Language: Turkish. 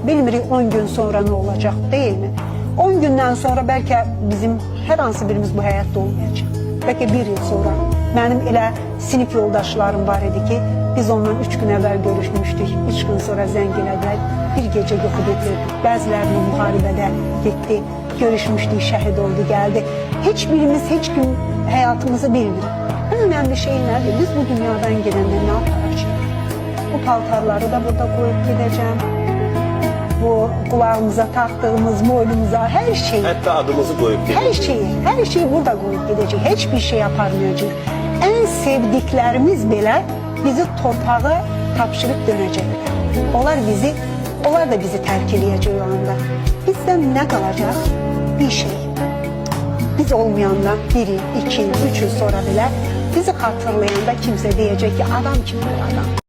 Bilmirik 10 gün sonra ne olacak, değil mi? 10 gündən sonra belki bizim her hansı birimiz bu hayatta olmayacak. Belki bir yıl sonra. Benim elə sinif yoldaşlarım var idi ki, biz ondan 3 gün evvel görüşmüştük. 3 gün sonra zəng elədilər. Bir gece yoxu getirdik. Bəzilərinin müharibədə getdi. Görüşmüştük, şəhid oldu, geldi. Hiç birimiz hiç gün hayatımızı bilmirik. En önemli şey nedir? Biz bu dünyadan gelende ne yapacağız? Bu paltarları da burada koyup gideceğim. Bu kulağımıza taktığımız, boynumuza her şeyi. Hatta adımızı koyup gideceğiz. Her şeyi burada koyup gidecek. Hiçbir şey yapamayacak. En sevdiklerimiz bile bizi torpağa tapşırıp dönecekler. Onlar da bizi terk edecek o anda. Bizden ne kalacak? Bir şey. Biz olmayandan biri, 2 yıl, 3 yıl sonra bile bizi hatırlayanda kimse diyecek ki adam kimdir adam.